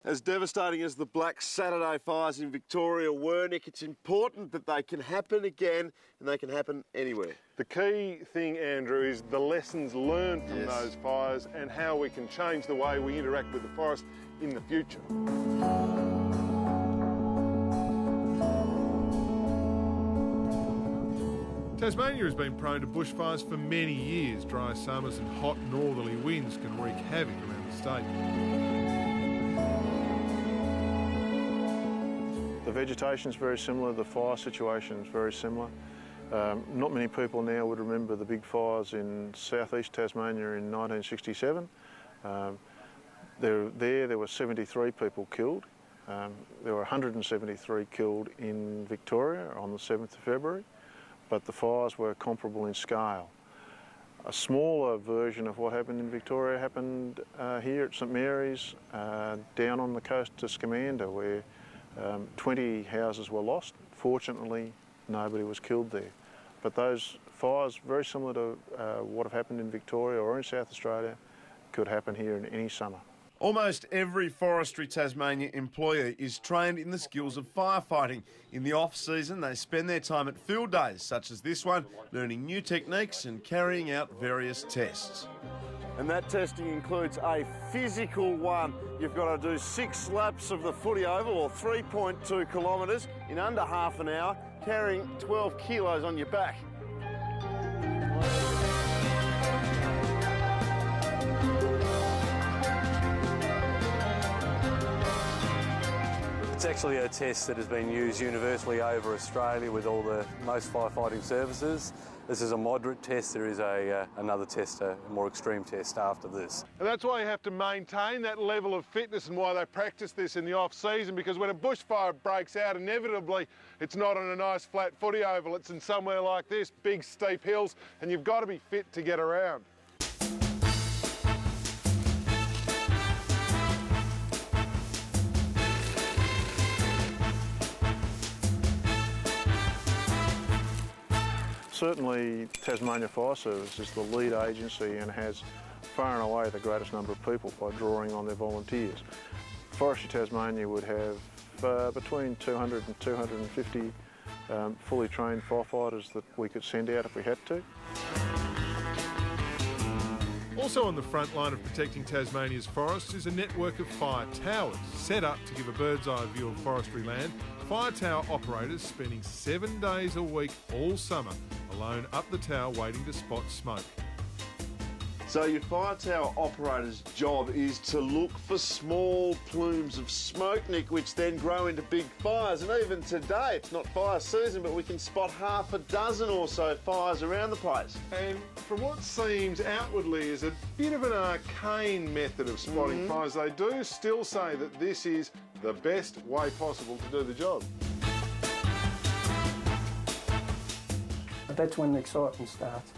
As devastating as the Black Saturday fires in Victoria were, Nick, it's important that they can happen again and they can happen anywhere. The key thing, Andrew, is the lessons learned from those fires and how we can change the way we interact with the forest in the future. Tasmania has been prone to bushfires for many years. Dry summers and hot northerly winds can wreak havoc around the state. The vegetation's very similar, the fire situation's very similar. Not many people now would remember the big fires in southeast Tasmania in 1967. There were 73 people killed. There were 173 killed in Victoria on the 7th of February, but the fires were comparable in scale. A smaller version of what happened in Victoria happened here at St Mary's, down on the coast to Scamander, where 20 houses were lost. Fortunately, nobody was killed there. But those fires, very similar to what have happened in Victoria or in South Australia, could happen here in any summer. Almost every Forestry Tasmania employee is trained in the skills of firefighting. In the off-season, they spend their time at field days, such as this one, learning new techniques and carrying out various tests. And that testing includes a physical one. You've got to do 6 laps of the footy oval, or 3.2 kilometres, in under half an hour, carrying 12 kilos on your back. It's actually a test that has been used universally over Australia with all the most firefighting services. This is a moderate test. There is another test, a more extreme test after this. And that's why you have to maintain that level of fitness and why they practice this in the off-season, because when a bushfire breaks out, inevitably it's not on a nice flat footy oval, it's in somewhere like this, big steep hills, and you've got to be fit to get around. Certainly Tasmania Fire Service is the lead agency and has far and away the greatest number of people by drawing on their volunteers. Forestry Tasmania would have between 200 and 250 fully trained firefighters that we could send out if we had to. Also on the front line of protecting Tasmania's forests is a network of fire towers set up to give a bird's eye view of forestry land. Fire tower operators spending 7 days a week all summer alone up the tower waiting to spot smoke. So your fire tower operator's job is to look for small plumes of smoke, Nick, which then grow into big fires. And even today, it's not fire season, but we can spot half a dozen or so fires around the place. And from what seems outwardly is a bit of an arcane method of spotting fires, they do still say that this is the best way possible to do the job. That's when the excitement starts.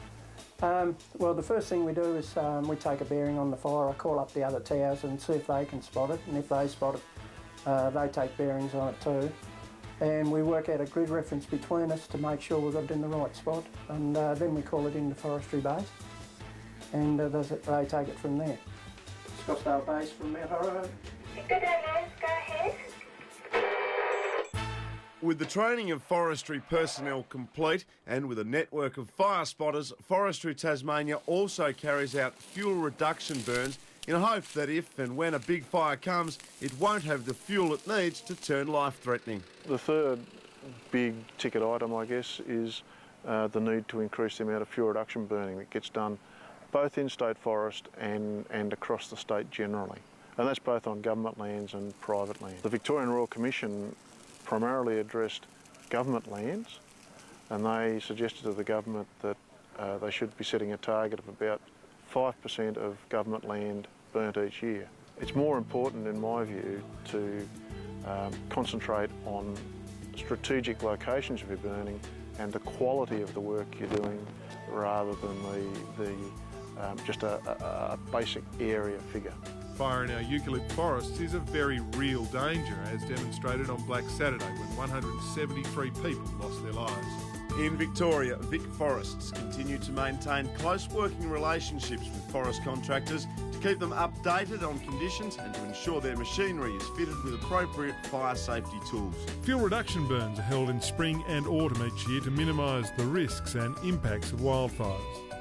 Well, the first thing we do is we take a bearing on the fire. I call up the other towers and see if they can spot it, and if they spot it, they take bearings on it too. And we work out a grid reference between us to make sure we've got it in the right spot, and then we call it into forestry base, and they take it from there. Scottsdale Base from Mount Horror. Go ahead. With the training of forestry personnel complete and with a network of fire spotters, Forestry Tasmania also carries out fuel reduction burns in hope that if and when a big fire comes, it won't have the fuel it needs to turn life-threatening. The third big ticket item, I guess, is the need to increase the amount of fuel reduction burning that gets done both in state forest and across the state generally. And that's both on government lands and private lands. The Victorian Royal Commission primarily addressed government lands, and they suggested to the government that they should be setting a target of about 5% of government land burnt each year. It's more important, in my view, to concentrate on strategic locations of your burning and the quality of the work you're doing rather than just a basic area figure. Fire in our eucalypt forests is a very real danger, as demonstrated on Black Saturday when 173 people lost their lives. In Victoria, Vic Forests continue to maintain close working relationships with forest contractors to keep them updated on conditions and to ensure their machinery is fitted with appropriate fire safety tools. Fuel reduction burns are held in spring and autumn each year to minimise the risks and impacts of wildfires.